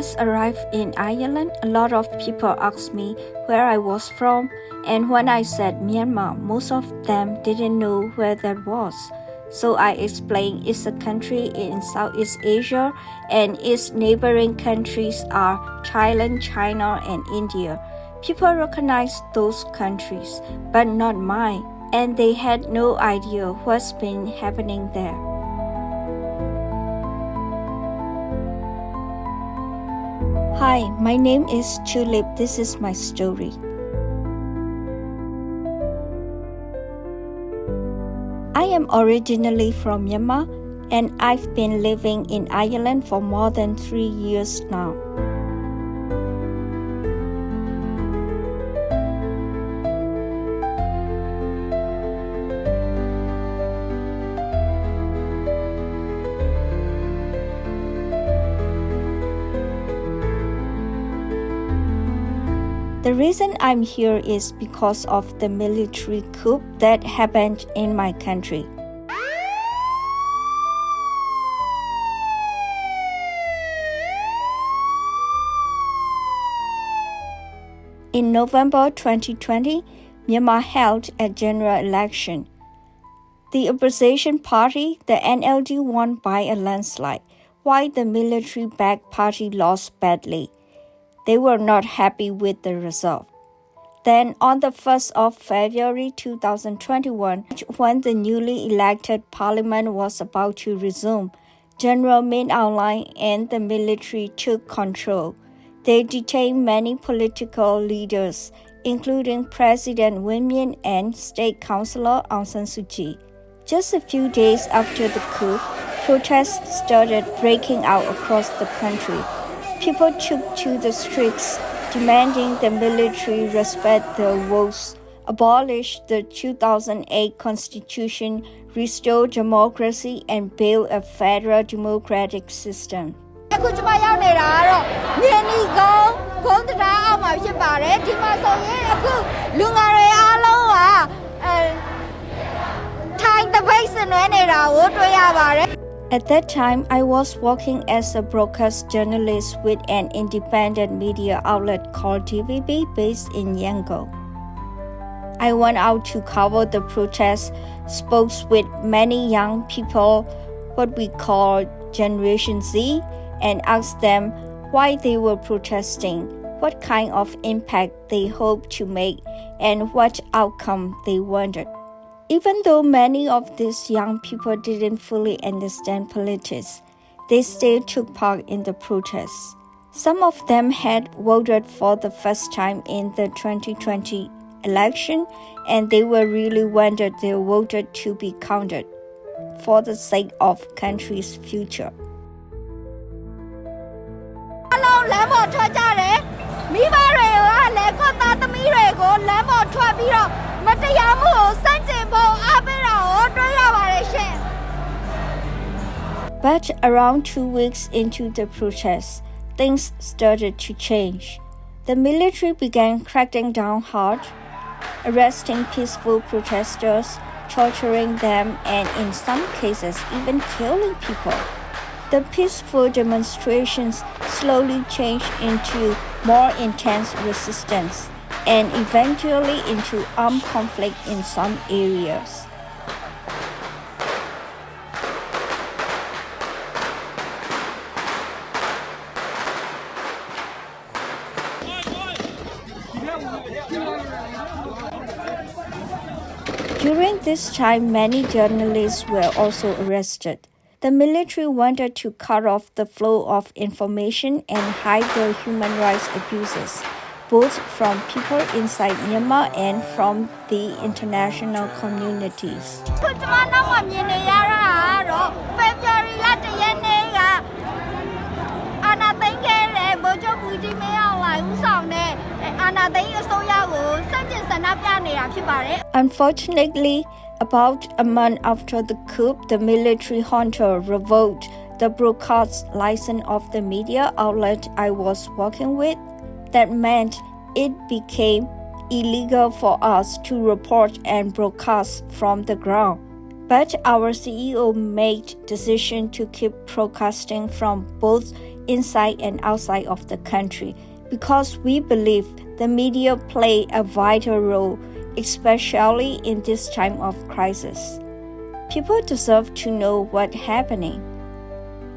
first arrived in Ireland, a lot of people asked me where I was from, and when I said Myanmar, most of them didn't know where that was. So I explained it's a country in Southeast Asia, and its neighboring countries are Thailand, China, and India. People recognize those countries, but not mine, and they had no idea what's been happening there. Hi, my name is Tulip. This is my story. I am originally from Myanmar, and I've been living in Ireland for more than 3 years now. The reason I'm here is because of the military coup that happened in my country. In November 2020, Myanmar held a general election. The opposition party, the NLD, won by a landslide, while the military-backed party lost badly. They were not happy with the result. Then, on the 1st of February 2021, when the newly elected parliament was about to resume, General Min Aung Hlaing and the military took control. They detained many political leaders, including President Win Myint and State Councillor Aung San Suu Kyi. Just a few days after the coup, protests started breaking out across the country. People took to the streets, demanding the military respect their votes, abolish the 2008 constitution, restore democracy, and build a federal democratic system. At that time, I was working as a broadcast journalist with an independent media outlet called TVB based in Yangon. I went out to cover the protests, spoke with many young people, what we call Generation Z, and asked them why they were protesting, what kind of impact they hoped to make, and what outcome they wanted. Even though many of these young people didn't fully understand politics, they still took part in the protests. Some of them had voted for the first time in the 2020 election, and they were really wanted their vote to be counted for the sake of country's future. But around 2 weeks into the protests, things started to change. The military began cracking down hard, arresting peaceful protesters, torturing them, and in some cases even killing people. The peaceful demonstrations slowly changed into more intense resistance and eventually into armed conflict in some areas. During this time, many journalists were also arrested. The military wanted to cut off the flow of information and hide the human rights abuses, both from people inside Myanmar and from the international communities. Unfortunately, about a month after the coup, the military junta revoked the broadcast license of the media outlet I was working with. That meant it became illegal for us to report and broadcast from the ground. But our CEO made decision to keep broadcasting from both inside and outside of the country because we believe the media play a vital role, especially in this time of crisis. People deserve to know what's happening.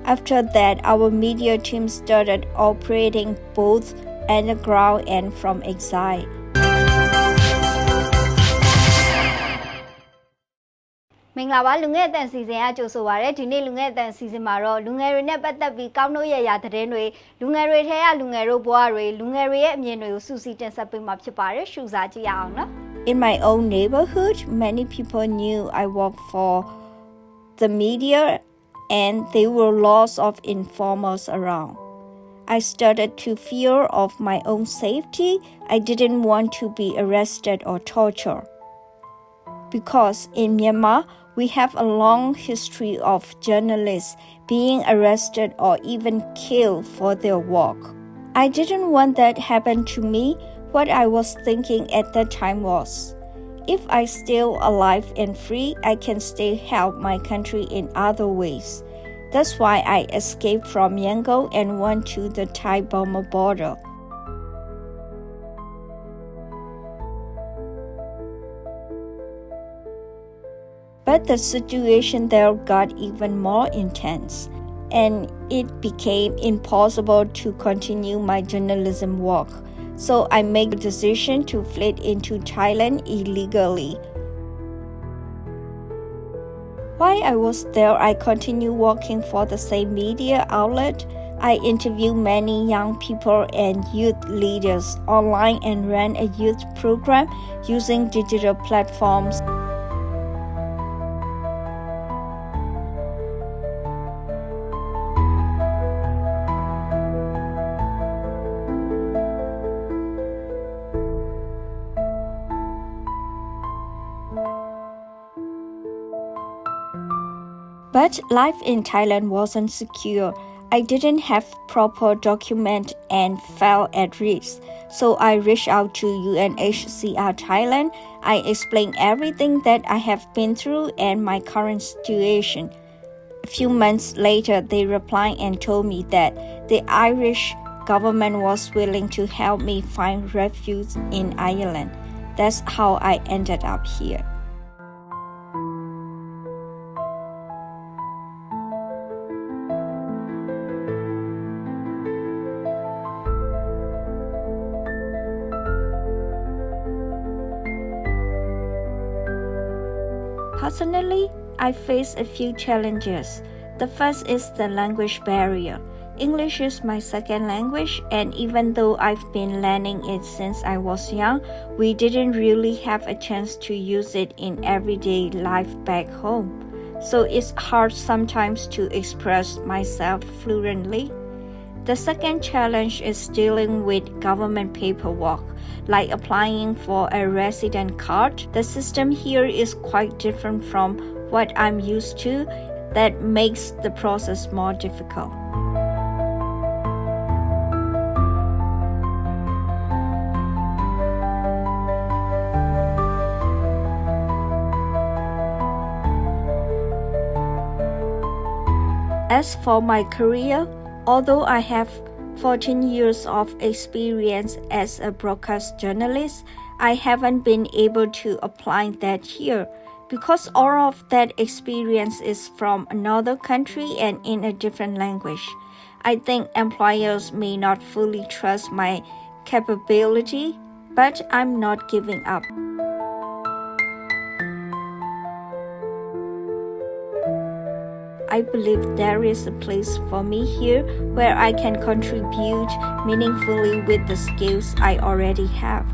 After that, our media team started operating both underground and from exile. မင်္ဂလာပါလူငယ်အတန်စီစဉ်အကျိုးဆိုပါရစေဒီနေ့လူငယ်အတန်စီစဉ်မှာတော့လူငယ်တွေနဲ့ပတ်သက်ပြီးကောင်းတို့ရရသတင်းတွေလူငယ်တွေထဲကလူငယ်တို့ဘဝတွေလူငယ်တွေရဲ့အမြင်တွေကိုစူးစီးတင်ဆက်ပေးမှာဖြစ်ပါတယ်ရှုစားကြည့်ရအောင်နော် In my own neighborhood, many people knew I worked for the media and there were lots of informers around. I started to fear of my own safety. I didn't want to be arrested or tortured. Because in Myanmar, we have a long history of journalists being arrested or even killed for their work. I didn't want that happen to me. What I was thinking at that time was, if I still alive and free, I can still help my country in other ways. That's why I escaped from Yangon and went to the Thai-Burma border. But the situation there got even more intense, and it became impossible to continue my journalism work. So I made the decision to flee into Thailand illegally. While I was there, I continued working for the same media outlet. I interviewed many young people and youth leaders online and ran a youth program using digital platforms. But life in Thailand wasn't secure. I didn't have proper document and felt at risk. So I reached out to UNHCR Thailand. I explained everything that I have been through and my current situation. A few months later, they replied and told me that the Irish government was willing to help me find refuge in Ireland. That's how I ended up here. Personally, I face a few challenges. The first is the language barrier. English is my second language, and even though I've been learning it since I was young, we didn't really have a chance to use it in everyday life back home. So it's hard sometimes to express myself fluently. The second challenge is dealing with government paperwork, like applying for a resident card. The system here is quite different from what I'm used to. That makes the process more difficult. As for my career, although I have 14 years of experience as a broadcast journalist, I haven't been able to apply that here because all of that experience is from another country and in a different language. I think employers may not fully trust my capability, but I'm not giving up. I believe there is a place for me here where I can contribute meaningfully with the skills I already have.